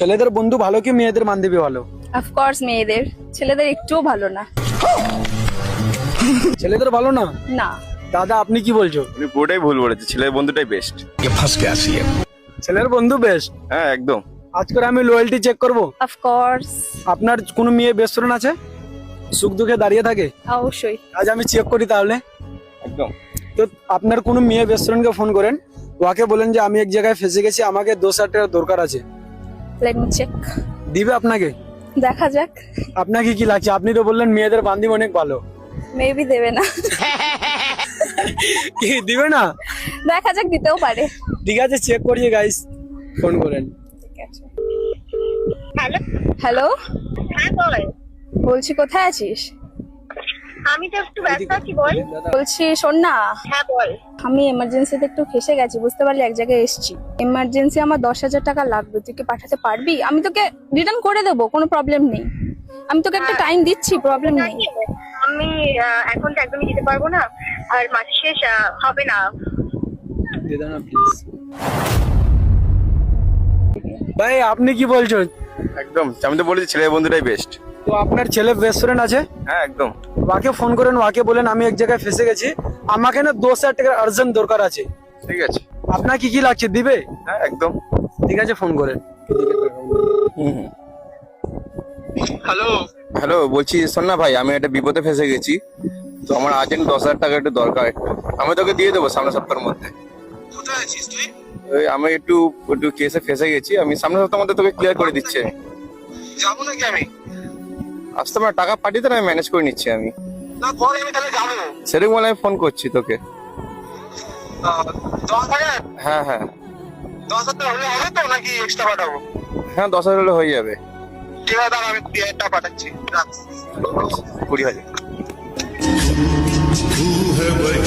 ছেলেদের বন্ধু ভালো কি মেয়েদের বান্ধবী ভালো? অফকোর্স মেয়েদের, ছেলেদের একটুও ভালো না। ছেলেদের ভালো না? না। দাদা আপনি কি বলছো? উনি পুরোটাই ভুল বলেছে, ছেলের বন্ধুটাই বেস্ট। ছেলের বন্ধু বেস্ট? হ্যাঁ একদম। আজকে আমি লয়্যালটি চেক করব। অফকোর্স। আপনার কোনো মেয়ে বেস্ট ফ্রেন্ড আছে সুখ দুঃখে দাঁড়িয়ে থাকে? অবশ্যই। আজ আমি চেক করি তাহলে। একদম। তো আপনার কোনো মেয়ে বেস্ট ফ্রেন্ডকে ফোন করেন, ওকে বলেন যে আমি এক জায়গায় ফেসে গেছি, আমাকে 2,000 টাকা দরকার আছে। Let me check. দিবে আপনাকে? দেখা যাক। আপনাকে কি লাগছে? আপনি তো বললেন মেয়েদের বান্ধবী অনেক ভালো। মেবি দেবে না। কি দিবে না? দেখা যাক, দিতেও পারে। ঠিক আছে চেক করিয়ে গাইস ফোন করেন। হ্যালো। হ্যালো, হ্যাঁ বল। বলছি কোথায় আছিস? আমি তো একটু ব্যস্ত আছি, বল। বলছি শোন না, হ্যাঁ বল। আমি এমার্জেন্সিতে একটু ফেসে গেছি, বুঝতে পারলি, এক জায়গায় এসেছি। এমার্জেন্সি আমার 10,000 টাকা লাগবে, তুই কি পাঠাতে পারবি? আমি তোকে রিটার্ন করে দেবো, কোনো প্রবলেম নেই। আমি তোকে একটা টাইম দিচ্ছি, প্রবলেম নেই। আমি এখন তো একদমই দিতে পারবো না, আর মাস শেষ হবে না। দিয়ে দাও না প্লিজ। ভাই আপনি কি বলছেন? একদম, আমি তো বলেছি ছেলের বন্ধুটাই বেস্ট। তো আপনার ছেলে বেস্ট ফ্রেন্ড আছে? হ্যাঁ একদম। ওকে ফোন করেন, ওকে বলেন আমি এক জায়গায় ফেসে গেছি, আমাকে না 2,000 টাকার আর্জেন্ট দরকার আছে। ঠিক আছে। আপনার কি কি লাগছে, দিবে? হ্যাঁ একদম। ঠিক আছে ফোন করেন। হ্যালো হ্যালো, বলছি শোন না ভাই, আমি একটা বিপদে ফেসে গেছি, তো আমার আর্জেন্ট 10,000 টাকা একটু দরকার। আমি তোকে দিয়ে দেবো সামনের সপ্তাহের মধ্যে। কোথায় আছিস তুই? ওই আমি একটু একটু কেসে ফেসে গেছি, আমি সামনের সপ্তাহের মধ্যে তোকে ক্লিয়ার করে দিচ্ছি। যাবো নাকি আমি? আসতে আমার টাকা পাঠিয়ে দেন, আমি ম্যানেজ করে নিচ্ছি আমি। না পরে আমি তাহলে যাবো। সেরকম বলে আমি ফোন করছি তোকে। 10,000? হ্যাঁ হ্যাঁ 10,000 টাকা হলে হবে তো, নাকি এক্সট্রা পাঠাবো? হ্যাঁ, 10,000 হলে হয়ে যাবে। ঠিক আছে, দাঁড়া, আমি 2,000 টাকা পাঠাচ্ছি, রাখ। 20,000। तू है वही